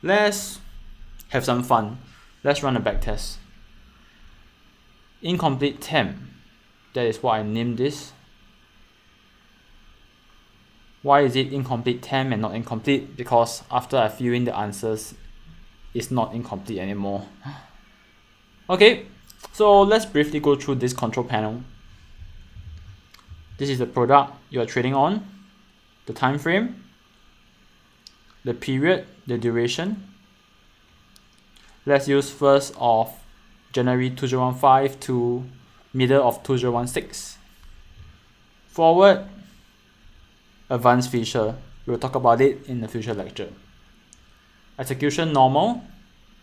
Let's have some fun. Let's run a backtest. Incomplete temp. That is what I named this. Why is it incomplete temp and not incomplete? Because after I fill in the answers, it's not incomplete anymore. Okay, so let's briefly go through this control panel. This is the product you are trading on, the time frame, the period, the duration. Let's use 1st of January 2015 to middle of 2016. Forward, advanced feature. We'll talk about it in a future lecture. Execution normal,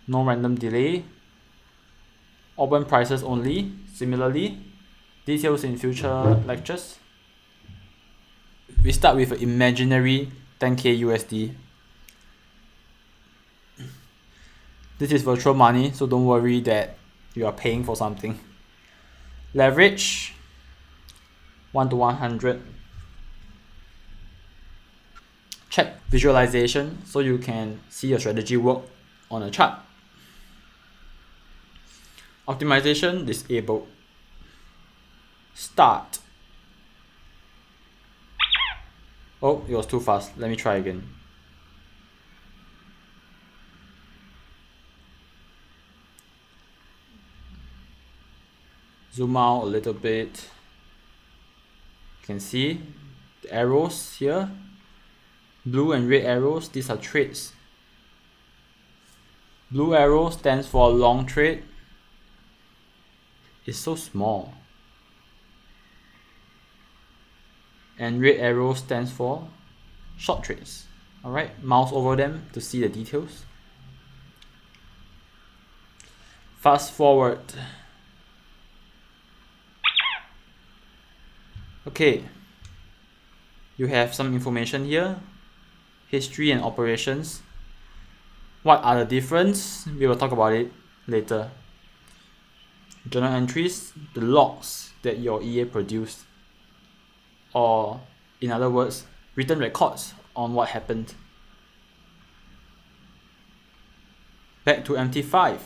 no random delay. Open prices only, similarly. Details in future lectures. We start with an imaginary 10k USD. This is virtual money, so don't worry that you are paying for something. Leverage 1 to 100. Check visualization so you can see your strategy work on a chart. Optimization disabled. Start. Oh, it was too fast. Let me try again. Zoom out a little bit. You can see the arrows here. Blue and red arrows, these are trades. Blue arrow stands for long trade. It's so small. And red arrow stands for short trades. Alright, mouse over them to see the details. Fast forward. Okay, you have some information here. History and operations. What are the difference? We will talk about it later. Journal entries, the logs that your EA produced. Or in other words, written records on what happened. Back to MT5.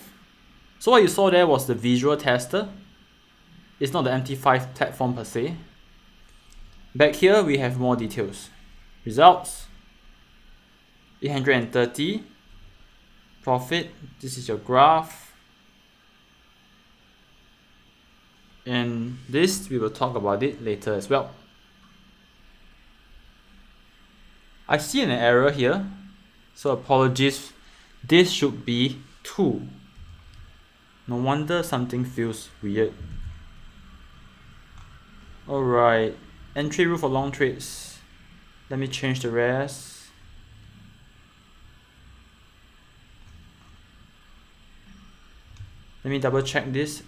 So what you saw there was the visual tester. It's not the MT5 platform per se. Back here we have more details. Results 830. Profit, this is your graph. And this we will talk about it later as well. I see an error here, so apologies. This should be 2. No wonder something feels weird. Alright, entry rule for long trades. Let me change the rest. Let me double check this.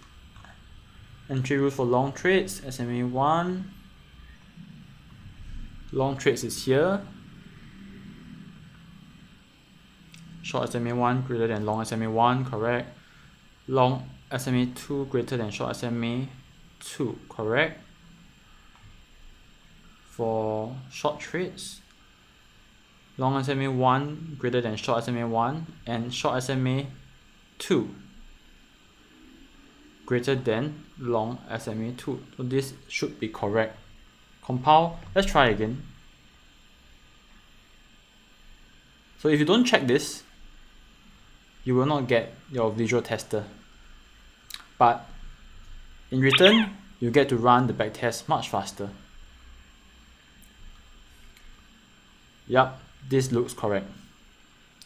Entry rule for long trades, SMA1. Long trades is here. Short SMA1 greater than long SMA1, correct. Long SMA2 greater than short SMA2, correct. For short trades, long SMA1 greater than short SMA1 and short SMA2 greater than long SMA2. So this should be correct. Compile, let's try again. So if you don't check this, you will not get your visual tester. But in return, you get to run the backtest much faster. Yup, this looks correct.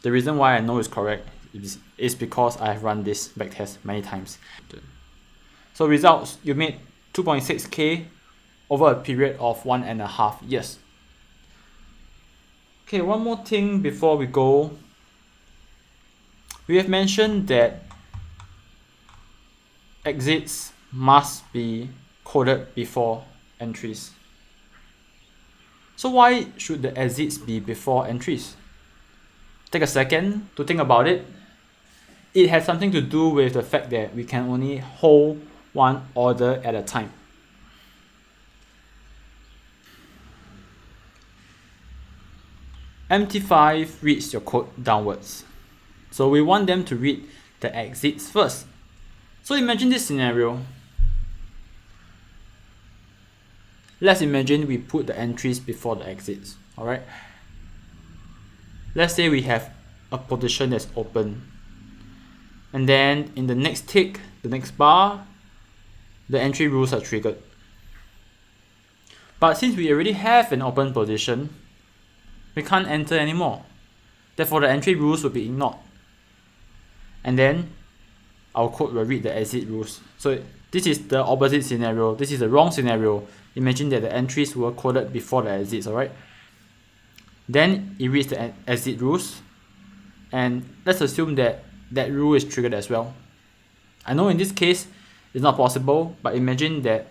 The reason why I know it's correct is because I have run this backtest many times. So results, you made 2.6k over a period of 1.5 years. Okay, one more thing before we go. We have mentioned that exits must be coded before entries. So why should the exits be before entries? Take a second to think about it. It has something to do with the fact that we can only hold one order at a time. MT5 reads your code downwards. So we want them to read the exits first. So imagine this scenario. Let's imagine we put the entries before the exits. Alright. Let's say we have a position that's open. And then in the next tick, the next bar, the entry rules are triggered. But since we already have an open position, we can't enter anymore. Therefore, the entry rules will be ignored. And then our code will read the exit rules. So this is the opposite scenario. This is the wrong scenario. Imagine that the entries were coded before the exits, alright? Then it reads the exit rules. And let's assume that that rule is triggered as well. I know in this case it's not possible, but imagine that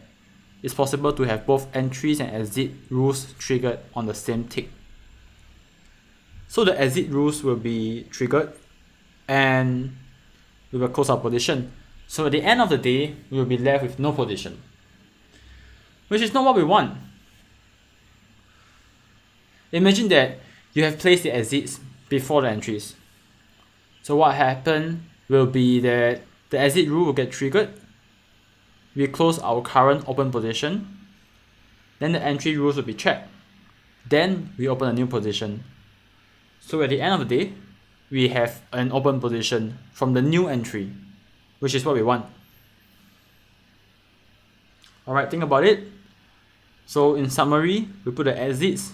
it's possible to have both entries and exit rules triggered on the same tick. So the exit rules will be triggered and we will close our position. So at the end of the day, we will be left with no position, which is not what we want. Imagine that you have placed the exits before the entries. So what happened will be that the exit rule will get triggered. We close our current open position. Then the entry rules will be checked. Then we open a new position. So at the end of the day, we have an open position from the new entry, which is what we want. Alright, think about it. So in summary, we put the exits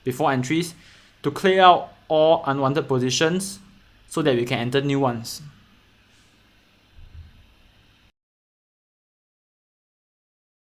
before entries to clear out all unwanted positions so that we can enter new ones.